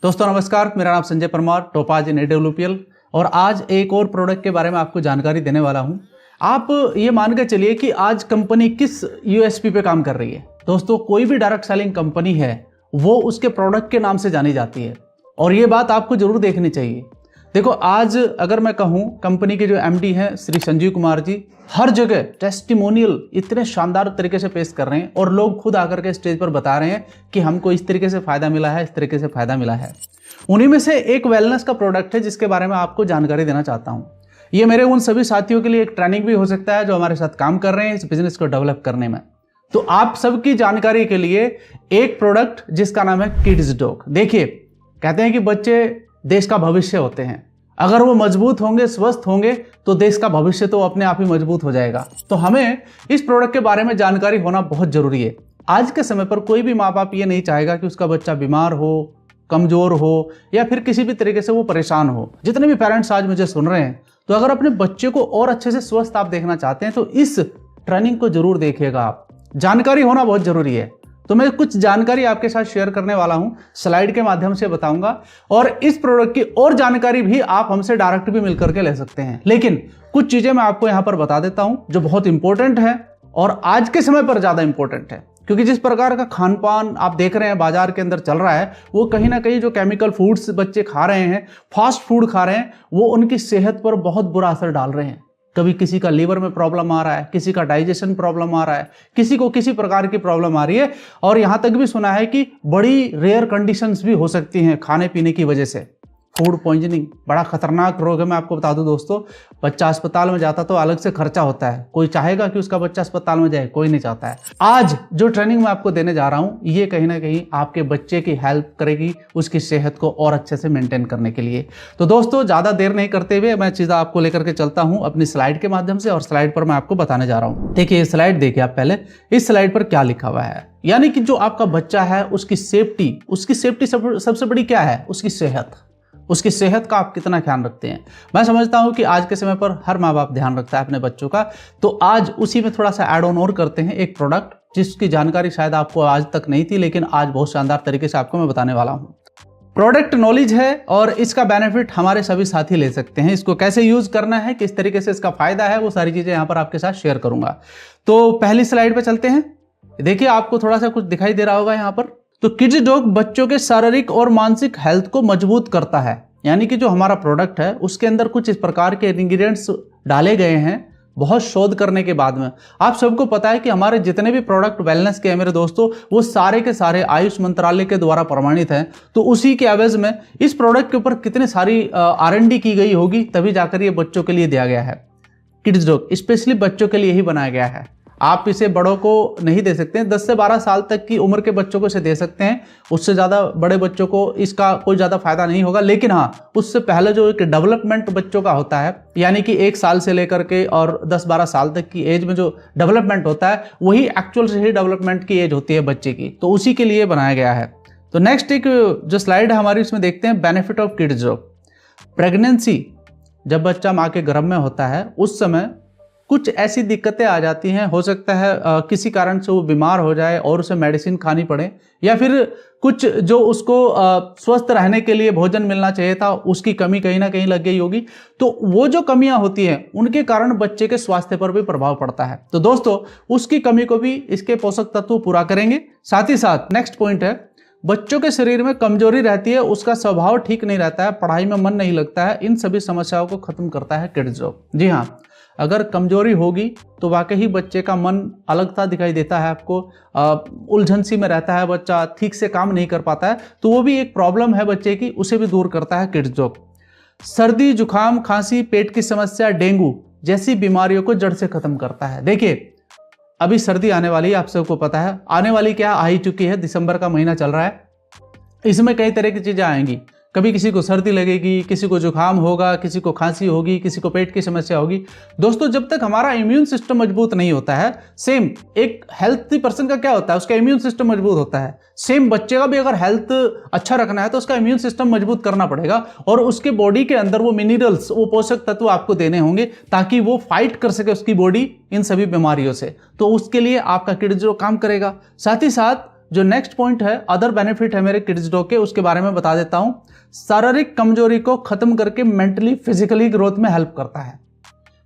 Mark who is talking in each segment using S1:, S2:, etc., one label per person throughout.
S1: दोस्तों नमस्कार, मेरा नाम संजय परमार, टोपाज इन AWPL और आज एक और प्रोडक्ट के बारे में आपको जानकारी देने वाला हूं। आप ये मान के चलिए कि आज कंपनी किस USP पे काम कर रही है। दोस्तों कोई भी डायरेक्ट सेलिंग कंपनी है वो उसके प्रोडक्ट के नाम से जानी जाती है और ये बात आपको जरूर देखनी चाहिए। देखो आज अगर मैं कहूँ कंपनी के जो MD हैं श्री संजीव कुमार जी हर जगह टेस्टिमोनियल इतने शानदार तरीके से पेश कर रहे हैं और लोग खुद आकर के स्टेज पर बता रहे हैं कि हमको इस तरीके से फायदा मिला है, इस तरीके से फायदा मिला है। उन्हीं में से एक वेलनेस का प्रोडक्ट है जिसके बारे में आपको जानकारी देना चाहता हूँ। ये मेरे उन सभी साथियों के लिए एक ट्रेनिंग भी हो सकता है जो हमारे साथ काम कर रहे हैं इस बिजनेस को डेवलप करने में। तो आप सबकी जानकारी के लिए एक प्रोडक्ट जिसका नाम है किड्स डॉग। देखिए कहते हैं कि बच्चे देश का भविष्य होते हैं, अगर वो मजबूत होंगे, स्वस्थ होंगे तो देश का भविष्य तो अपने आप ही मजबूत हो जाएगा। तो हमें इस प्रोडक्ट के बारे में जानकारी होना बहुत जरूरी है। आज के समय पर कोई भी माँ बाप ये नहीं चाहेगा कि उसका बच्चा बीमार हो, कमजोर हो या फिर किसी भी तरीके से वो परेशान हो। जितने भी पेरेंट्स आज मुझे सुन रहे हैं, तो अगर अपने बच्चे को और अच्छे से स्वस्थ आप देखना चाहते हैं तो इस ट्रेनिंग को जरूर देखिएगा। आप जानकारी होना बहुत जरूरी है। तो मैं कुछ जानकारी आपके साथ शेयर करने वाला हूं, स्लाइड के माध्यम से बताऊंगा और इस प्रोडक्ट की और जानकारी भी आप हमसे डायरेक्ट भी मिल करके ले सकते हैं। लेकिन कुछ चीजें मैं आपको यहां पर बता देता हूं जो बहुत इंपॉर्टेंट है और आज के समय पर ज्यादा इंपॉर्टेंट है, क्योंकि जिस प्रकार का खान पान आप देख रहे हैं बाजार के अंदर चल रहा है, वो कहीं ना कहीं जो केमिकल फूड्स बच्चे खा रहे हैं, फास्ट फूड खा रहे हैं, वो उनकी सेहत पर बहुत बुरा असर डाल रहे हैं। कभी किसी का लीवर में प्रॉब्लम आ रहा है, किसी का डाइजेशन प्रॉब्लम आ रहा है, किसी को किसी प्रकार की प्रॉब्लम आ रही है और यहां तक भी सुना है कि बड़ी रेयर कंडीशंस भी हो सकती हैं खाने पीने की वजह से। फूड पॉइजनिंग बड़ा खतरनाक रोग है। मैं आपको बता दूं दोस्तों, बच्चा अस्पताल में जाता तो अलग से खर्चा होता है। कोई चाहेगा कि उसका बच्चा अस्पताल में जाए? कोई नहीं चाहता है। आज जो ट्रेनिंग मैं आपको देने जा रहा हूं ये कहीं ना कहीं आपके बच्चे की हेल्प करेगी उसकी सेहत को और अच्छे से मेंटेन करने के लिए। तो दोस्तों ज्यादा देर नहीं करते हुए मैं चीजें आपको लेकर के चलता हूं अपनी स्लाइड के माध्यम से और स्लाइड पर मैं आपको बताने जा रहा हूं। देखिए स्लाइड देखिए आप पहले, इस स्लाइड पर क्या लिखा हुआ है, यानी कि जो आपका बच्चा है उसकी सेफ्टी सबसे बड़ी क्या है? उसकी सेहत। उसकी सेहत का आप कितना ध्यान रखते हैं। मैं समझता हूं कि आज के समय पर हर माँ बाप ध्यान रखता है अपने बच्चों का। तो आज उसी में थोड़ा सा ऐड ऑन और करते हैं एक प्रोडक्ट जिसकी जानकारी शायद आपको आज तक नहीं थी, लेकिन आज बहुत शानदार तरीके से आपको मैं बताने वाला हूं। प्रोडक्ट नॉलेज है और इसका बेनिफिट हमारे सभी साथी ले सकते हैं। इसको कैसे यूज करना है, किस तरीके से इसका फायदा है, वो सारी चीजें यहां पर आपके साथ शेयर करूंगा। तो पहली स्लाइड पे चलते हैं। देखिए आपको थोड़ा सा कुछ दिखाई दे रहा होगा यहां पर। तो किड्स डॉग बच्चों के शारीरिक और मानसिक हेल्थ को मजबूत करता है, यानी कि जो हमारा प्रोडक्ट है उसके अंदर कुछ इस प्रकार के इंग्रेडिएंट्स डाले गए हैं बहुत शोध करने के बाद में। आप सबको पता है कि हमारे जितने भी प्रोडक्ट वेलनेस के हैं मेरे दोस्तों, वो सारे के सारे आयुष मंत्रालय के द्वारा प्रमाणित हैं। तो उसी के एवज में इस प्रोडक्ट के ऊपर कितनी सारी R&D की गई होगी, तभी जाकर ये बच्चों के लिए दिया गया है। किड्स डॉग स्पेशली बच्चों के लिए ही बनाया गया है। आप इसे बड़ों को नहीं दे सकते हैं। 10 से 12 साल तक की उम्र के बच्चों को इसे दे सकते हैं, उससे ज़्यादा बड़े बच्चों को इसका कोई ज़्यादा फायदा नहीं होगा। लेकिन हाँ, उससे पहले जो एक डेवलपमेंट बच्चों का होता है, यानी कि 1 साल से लेकर के और 10-12 साल तक की एज में जो डेवलपमेंट होता है वही एक्चुअल से ही डेवलपमेंट की एज होती है बच्चे की। तो उसी के लिए बनाया गया है। तो नेक्स्ट एक जो स्लाइड है हमारी, उसमें देखते हैं benefit of kids dog. Pregnancy, जब बच्चा माँ के गर्भ में होता है उस समय कुछ ऐसी दिक्कतें आ जाती हैं, हो सकता है किसी कारण से वो बीमार हो जाए और उसे मेडिसिन खानी पड़े, या फिर कुछ जो उसको स्वस्थ रहने के लिए भोजन मिलना चाहिए था उसकी कमी कहीं ना कहीं लग गई होगी। तो वो जो कमियां होती हैं उनके कारण बच्चे के स्वास्थ्य पर भी प्रभाव पड़ता है। तो दोस्तों उसकी कमी को भी इसके पोषक तत्व पूरा करेंगे। साथ ही साथ नेक्स्ट पॉइंट है, बच्चों के शरीर में कमजोरी रहती है, उसका स्वभाव ठीक नहीं रहता है, पढ़ाई में मन नहीं लगता है, इन सभी समस्याओं को खत्म करता है किड्स डॉग। जी हाँ, अगर कमजोरी होगी तो वाकई बच्चे का मन अलग सा दिखाई देता है आपको, उलझन सी में रहता है बच्चा, ठीक से काम नहीं कर पाता है, तो वो भी एक प्रॉब्लम है बच्चे की, उसे भी दूर करता है किड्स डॉग। सर्दी, जुकाम, खांसी, पेट की समस्या, डेंगू जैसी बीमारियों को जड़ से खत्म करता है। देखिए अभी सर्दी आने वाली है, आप सबको पता है। आने वाली क्या, आ ही चुकी है, दिसंबर का महीना चल रहा है। इसमें कई तरह की चीजें आएंगी। कभी किसी को सर्दी लगेगी, किसी को जुकाम होगा, किसी को खांसी होगी, किसी को पेट की समस्या होगी। दोस्तों जब तक हमारा इम्यून सिस्टम मजबूत नहीं होता है, सेम एक हेल्थी पर्सन का क्या होता है, उसका इम्यून सिस्टम मजबूत होता है। सेम बच्चे का भी अगर हेल्थ अच्छा रखना है तो उसका इम्यून सिस्टम मजबूत करना पड़ेगा और उसके बॉडी के अंदर वो मिनरल्स, वो पोषक तत्व आपको देने होंगे ताकि वो फाइट कर सके उसकी बॉडी इन सभी बीमारियों से। तो उसके लिए आपका किड्स डॉग काम करेगा। साथ ही साथ जो नेक्स्ट पॉइंट है, अदर बेनिफिट है मेरे किड्स डॉग के, उसके बारे में बता देता हूं। शारीरिक कमजोरी को खत्म करके मेंटली फिजिकली ग्रोथ में हेल्प करता है।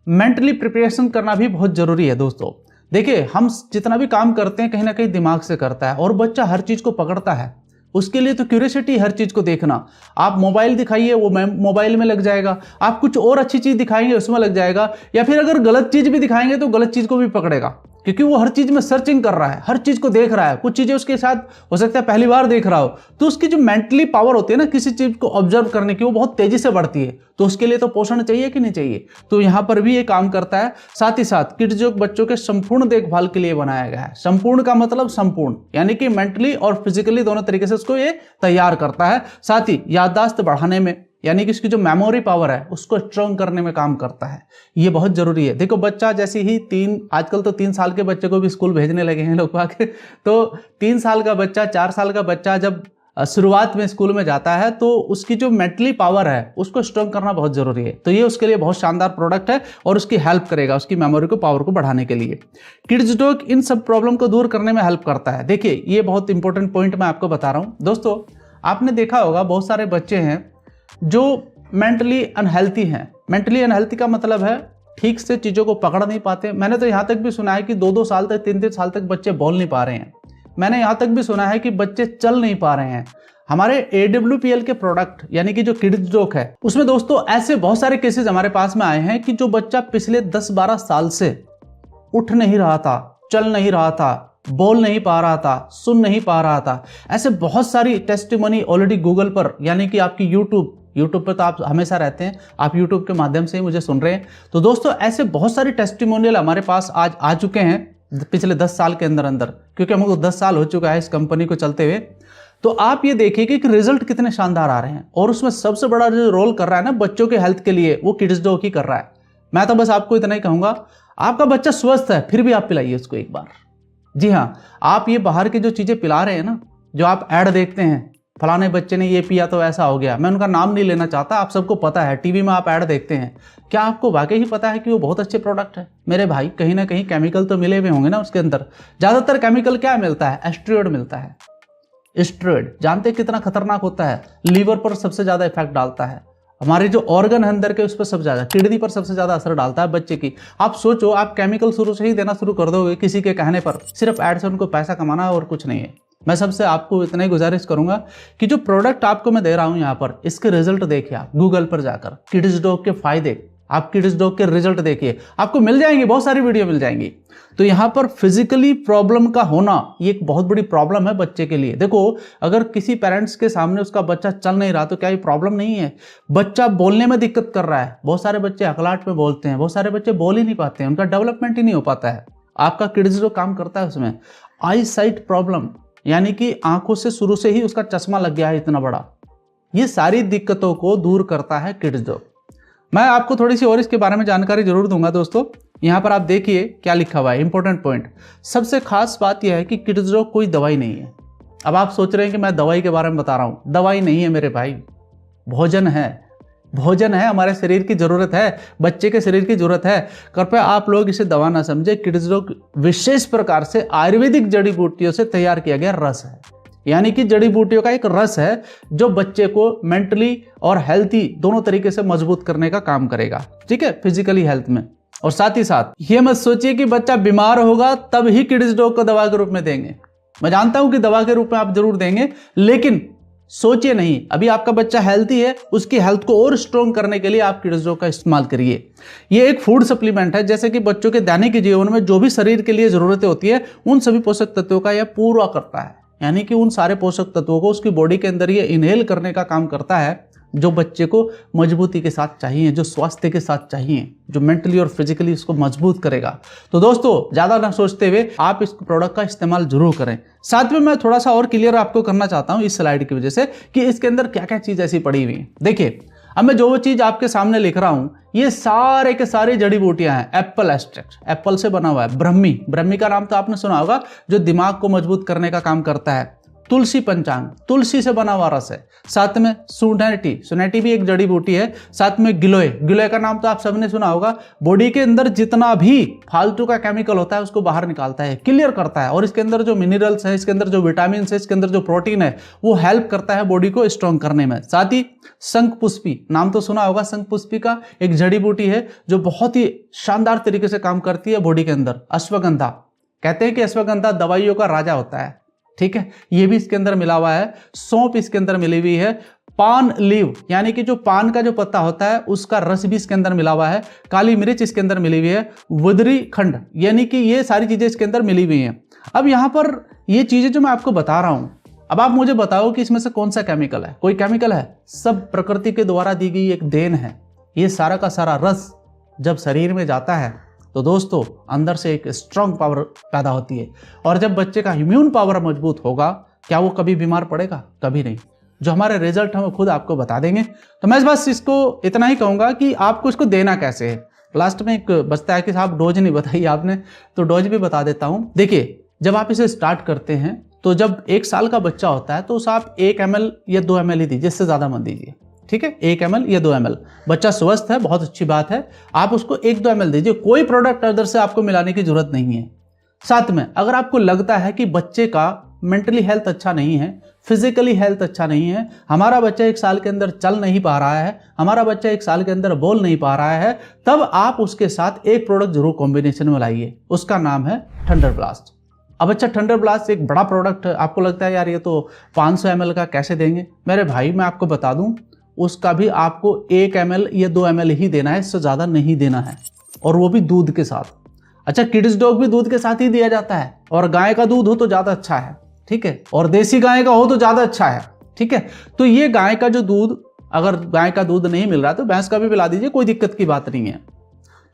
S1: मेंटली प्रिपरेशन करना भी बहुत जरूरी है दोस्तों। देखिए, हम जितना भी काम करते हैं कहीं ना कहीं दिमाग से करता है, और बच्चा हर चीज को पकड़ता है। उसके लिए तो क्यूरियोसिटी, हर चीज को देखना। आप मोबाइल दिखाइए, वो मोबाइल में लग जाएगा। आप कुछ और अच्छी चीज दिखाएंगे, उसमें लग जाएगा। या फिर अगर गलत चीज भी दिखाएंगे तो गलत चीज को भी पकड़ेगा, क्योंकि वो हर चीज में सर्चिंग कर रहा है, हर चीज को देख रहा है। कुछ चीजें उसके साथ हो सकता है पहली बार देख रहा हो, तो उसकी जो मेंटली पावर होती है ना किसी चीज को ऑब्जर्व करने की, वो बहुत तेजी से बढ़ती है। तो उसके लिए तो पोषण चाहिए कि नहीं चाहिए, तो यहां पर भी ये काम करता है। साथ ही साथ किड्स डॉग बच्चों के संपूर्ण देखभाल के लिए बनाया गया है। संपूर्ण का मतलब संपूर्ण, यानी कि मेंटली और फिजिकली दोनों तरीके से उसको ये तैयार करता है। साथ ही याददाश्त बढ़ाने में, यानी कि इसकी जो मेमोरी पावर है उसको स्ट्रॉन्ग करने में काम करता है। ये बहुत जरूरी है। देखो, बच्चा जैसे ही आजकल तो 3 साल के बच्चे को भी स्कूल भेजने लगे हैं लोग आके, तो 3 साल का बच्चा, 4 साल का बच्चा जब शुरुआत में स्कूल में जाता है तो उसकी जो मेंटली पावर है उसको स्ट्रॉन्ग करना बहुत जरूरी है। तो ये उसके लिए बहुत शानदार प्रोडक्ट है और उसकी हेल्प करेगा, उसकी मेमोरी को, पावर को बढ़ाने के लिए। किड्स डॉग इन सब प्रॉब्लम को दूर करने में हेल्प करता है। देखिए, ये बहुत इंपॉर्टेंट पॉइंट मैं आपको बता रहा हूं दोस्तों। आपने देखा होगा बहुत सारे बच्चे हैं जो मेंटली अनहेल्थी हैं। मेंटली अनहेल्थी का मतलब है ठीक से चीज़ों को पकड़ नहीं पाते। मैंने तो यहाँ तक भी सुना है कि 2-2 साल तक, 3-3 साल तक बच्चे बोल नहीं पा रहे हैं। मैंने यहाँ तक भी सुना है कि बच्चे चल नहीं पा रहे हैं। हमारे AWPL के प्रोडक्ट यानी कि जो किड्स डॉग है, उसमें दोस्तों ऐसे बहुत सारे केसेस हमारे पास में आए हैं कि जो बच्चा पिछले 10-12 साल से उठ नहीं रहा था, चल नहीं रहा था, बोल नहीं पा रहा था, सुन नहीं पा रहा था। ऐसे बहुत सारी टेस्टिमनी ऑलरेडी गूगल पर, यानी कि आपकी यूट्यूब पर तो आप हमेशा रहते हैं, आप यूट्यूब के माध्यम से ही मुझे सुन रहे हैं। तो दोस्तों, ऐसे बहुत सारी टेस्टिमोनियल हमारे पास आज आ चुके हैं पिछले 10 साल के अंदर, क्योंकि हमको 10 साल हो चुका है इस कंपनी को चलते हुए। तो आप ये देखिए कि रिजल्ट कितने शानदार आ रहे हैं, और उसमें सबसे बड़ा जो रोल कर रहा है ना बच्चों के हेल्थ के लिए, वो किड्स डॉग ही कर रहा है। मैं तो बस आपको इतना ही कहूंगा, आपका बच्चा स्वस्थ है फिर भी आप पिलाइए उसको एक बार। जी हाँ, आप ये बाहर की जो चीजें पिला रहे हैं ना, जो आप ऐड देखते हैं, फलाने बच्चे ने ये पिया तो ऐसा हो गया, मैं उनका नाम नहीं लेना चाहता, आप सबको पता है, टीवी में आप ऐड देखते हैं। क्या आपको वाकई ही पता है कि वो बहुत अच्छे प्रोडक्ट है? मेरे भाई, कहीं ना कहीं केमिकल तो मिले हुए होंगे ना उसके अंदर। ज्यादातर केमिकल क्या मिलता है? एस्टेरॉयड मिलता है। एस्टेरॉयड जानते हैं कितना खतरनाक होता है? लीवर पर सबसे ज्यादा इफेक्ट डालता है, हमारे जो ऑर्गन है अंदर के उस पर सबसे ज्यादा, किडनी पर सबसे ज्यादा असर डालता है बच्चे की। आप सोचो, आप केमिकल शुरू से ही देना शुरू कर दोगे किसी के कहने पर, सिर्फ ऐड से उनको पैसा कमाना और कुछ नहीं है। मैं सबसे आपको इतना ही गुजारिश करूंगा कि जो प्रोडक्ट आपको मैं दे रहा हूं यहाँ पर, इसके रिजल्ट देखिए। आप गूगल पर जाकर किड्स डॉग के फायदे, आप किड्स डॉग के रिजल्ट देखिए, आपको मिल जाएंगे, बहुत सारी वीडियो मिल जाएंगी। तो यहाँ पर फिजिकली प्रॉब्लम का होना ये एक बहुत बड़ी प्रॉब्लम है बच्चे के लिए। देखो, अगर किसी पेरेंट्स के सामने उसका बच्चा चल नहीं रहा तो क्या ये प्रॉब्लम नहीं है? बच्चा बोलने में दिक्कत कर रहा है, बहुत सारे बच्चे हकलाहट में बोलते हैं, बहुत सारे बच्चे बोल ही नहीं पाते हैं, उनका डेवलपमेंट ही नहीं हो पाता है। आपका किड्स जो काम करता है उसमें आई साइट प्रॉब्लम, यानी कि आंखों से शुरू से ही उसका चश्मा लग गया है इतना बड़ा, ये सारी दिक्कतों को दूर करता है किड्स डॉग। मैं आपको थोड़ी सी और इसके बारे में जानकारी जरूर दूंगा दोस्तों। यहाँ पर आप देखिए क्या लिखा हुआ है, इंपॉर्टेंट पॉइंट। सबसे खास बात यह है कि किड्स डॉग कोई दवाई नहीं है। अब आप सोच रहे हैं कि मैं दवाई के बारे में बता रहा हूँ, दवाई नहीं है मेरे भाई, भोजन है। भोजन है, हमारे शरीर की जरूरत है, बच्चे के शरीर की जरूरत है। कृपया आप लोग इसे दवा ना समझे। किड्स डॉग विशेष प्रकार से आयुर्वेदिक जड़ी बूटियों से तैयार किया गया रस है, यानी कि जड़ी बूटियों का एक रस है जो बच्चे को मेंटली और हेल्थी दोनों तरीके से मजबूत करने का काम करेगा, ठीक है, फिजिकली हेल्थ में। और साथ ही साथ ये मत सोचिए कि बच्चा बीमार होगा तब ही किड्स डॉग को दवा के रूप में देंगे। मैं जानता हूं कि दवा के रूप में आप जरूर देंगे, लेकिन सोचिए नहीं, अभी आपका बच्चा हेल्थी है, उसकी हेल्थ को और स्ट्रॉन्ग करने के लिए आप किड्स डॉग का इस्तेमाल करिए। ये एक फूड सप्लीमेंट है, जैसे कि बच्चों के दैनिक जीवन में जो भी शरीर के लिए जरूरतें होती है उन सभी पोषक तत्वों का यह पूरा करता है। यानी कि उन सारे पोषक तत्वों को उसकी बॉडी के अंदर ये इनहेल करने का काम करता है जो बच्चे को मजबूती के साथ चाहिए, जो स्वास्थ्य के साथ चाहिए, जो मेंटली और फिजिकली उसको मजबूत करेगा। तो दोस्तों, ज्यादा ना सोचते हुए आप इस प्रोडक्ट का इस्तेमाल जरूर करें। साथ में मैं थोड़ा सा और क्लियर आपको करना चाहता हूं इस स्लाइड की वजह से कि इसके अंदर क्या क्या चीज ऐसी पड़ी हुई है। देखिए, अब मैं जो चीज आपके सामने लिख रहा हूं, ये सारे के सारे जड़ी बूटियां हैं। एप्पल एक्सट्रैक्ट, एप्पल से बना हुआ है। ब्रह्मी, ब्रह्मी का नाम तो आपने सुना होगा, जो दिमाग को मजबूत करने का काम करता है। तुलसी पंचांग, तुलसी से बना हुआ रस है। साथ में सुनेटी, सुनेटी भी एक जड़ी बूटी है। साथ में गिलोय, गिलोय का नाम तो आप सबने सुना होगा। बॉडी के अंदर जितना भी फालतू का केमिकल होता है उसको बाहर निकालता है, क्लियर करता है। और इसके अंदर जो मिनरल्स है, इसके अंदर जो विटामिन है, इसके अंदर जो प्रोटीन है, वो हेल्प करता है बॉडी को स्ट्रॉन्ग करने में। साथ ही शंखपुष्पी, नाम तो सुना होगा शंखपुष्पी का, एक जड़ी बूटी है जो बहुत ही शानदार तरीके से काम करती है बॉडी के अंदर। अश्वगंधा, कहते हैं कि अश्वगंधा दवाइयों का राजा होता है, ठीक है, ये भी इसके अंदर मिला हुआ है। सौंफ इसके अंदर मिली हुई है। पान लीव, यानी कि जो पान का जो पत्ता होता है उसका रस भी इसके अंदर मिला हुआ है। काली मिर्च इसके अंदर मिली हुई है। वुदरी खंड, यानी कि ये सारी चीजें इसके अंदर मिली हुई हैं। अब यहां पर ये चीजें जो मैं आपको बता रहा हूं, अब आप मुझे बताओ कि इसमें से कौन सा केमिकल है? कोई केमिकल है? सब प्रकृति के द्वारा दी गई एक देन है। ये सारा का सारा रस जब शरीर में जाता है तो दोस्तों अंदर से एक स्ट्रांग पावर पैदा होती है। और जब बच्चे का इम्यून पावर मजबूत होगा, क्या वो कभी बीमार पड़ेगा? कभी नहीं। जो हमारे रिजल्ट हैं वो खुद आपको बता देंगे। तो मैं बस इसको इतना ही कहूँगा कि आपको इसको देना कैसे है। लास्ट में एक बचता है कि साहब डोज नहीं बताई आपने, तो डोज भी बता देता हूँ। देखिए, जब आप इसे स्टार्ट करते हैं तो जब 1 साल का बच्चा होता है तो उसे आप 1 ml या 2 ml ही दीजिए, इससे ज़्यादा मत दीजिए, ठीक है। 1 ml या 2 ml, बच्चा स्वस्थ है, बहुत अच्छी बात है, आप उसको 1-2 ml दीजिए। कोई प्रोडक्ट अदर से आपको मिलाने की जरूरत नहीं है। साथ में अगर आपको लगता है कि बच्चे का मेंटली हेल्थ अच्छा नहीं है, फिजिकली हेल्थ अच्छा नहीं है, हमारा बच्चा 1 साल के अंदर चल नहीं पा रहा है, हमारा बच्चा 1 साल के अंदर बोल नहीं पा रहा है, तब आप उसके साथ एक प्रोडक्ट जरूर कॉम्बिनेशन में लाइए। उसका नाम है थंडर ब्लास्ट। अब अच्छा, थंडर ब्लास्ट एक बड़ा प्रोडक्ट है, आपको लगता है यार ये तो 500 ml का कैसे देंगे? मेरे भाई मैं आपको बता दूं, उसका भी आपको 1 ml या 2 ml ही देना है, इससे ज़्यादा नहीं देना है, और वो भी दूध के साथ। अच्छा, किड्स डॉग भी दूध के साथ ही दिया जाता है, और गाय का दूध हो तो ज़्यादा अच्छा है, ठीक है, और देसी गाय का हो तो ज़्यादा अच्छा है, ठीक है। तो ये गाय का जो दूध, अगर गाय का दूध नहीं मिल रहा तो भैंस का भी पिला दीजिए, कोई दिक्कत की बात नहीं है।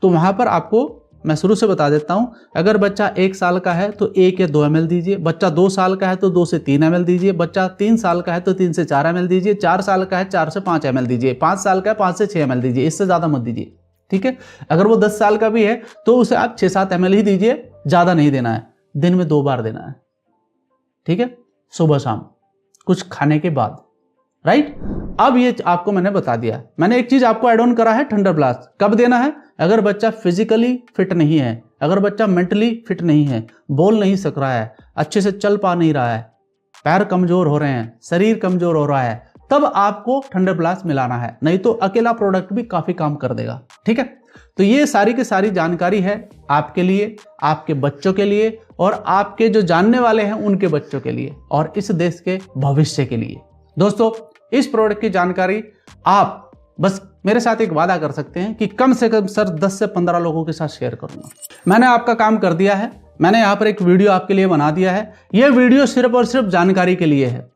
S1: तो वहाँ पर आपको मैं शुरू से बता देता हूं, अगर बच्चा 1 साल का है तो 1 या 2 ml दीजिए, बच्चा 2 साल का है तो 2 से 3 ml दीजिए, बच्चा 3 साल का है तो 3 से 4 ml दीजिए, 4 साल का है 4 से 5 ml दीजिए, 5 साल का है 5 से 6 ml दीजिए, इससे ज़्यादा मत दीजिए, ठीक है। अगर वो 10 साल का भी है तो उसे आप 6-7 ml ही दीजिए, ज़्यादा नहीं देना है। दिन में 2 बार देना है, ठीक है, सुबह शाम कुछ खाने के बाद, राइट। अब ये आपको मैंने बता दिया। मैंने एक चीज आपको ऐड ऑन करा है, थंडर ब्लास्ट कब देना है? अगर बच्चा फिजिकली फिट नहीं है, अगर बच्चा मेंटली फिट नहीं है, बोल नहीं सक रहा है, अच्छे से चल पा नहीं रहा है, पैर कमजोर हो रहे हैं, शरीर कमजोर हो रहा है, तब आपको थंडर ब्लास्ट मिलाना है। नहीं तो अकेला प्रोडक्ट भी काफी काम कर देगा, ठीक है। तो ये सारी की सारी जानकारी है आपके लिए, आपके बच्चों के लिए, और आपके जो जानने वाले हैं उनके बच्चों के लिए, और इस देश के भविष्य के लिए। दोस्तों, इस प्रोडक्ट की जानकारी आप बस मेरे साथ एक वादा कर सकते हैं कि कम से कम सर 10 से 15 लोगों के साथ शेयर करूंगा। मैंने आपका काम कर दिया है, मैंने यहाँ पर एक वीडियो आपके लिए बना दिया है। यह वीडियो सिर्फ और सिर्फ जानकारी के लिए है।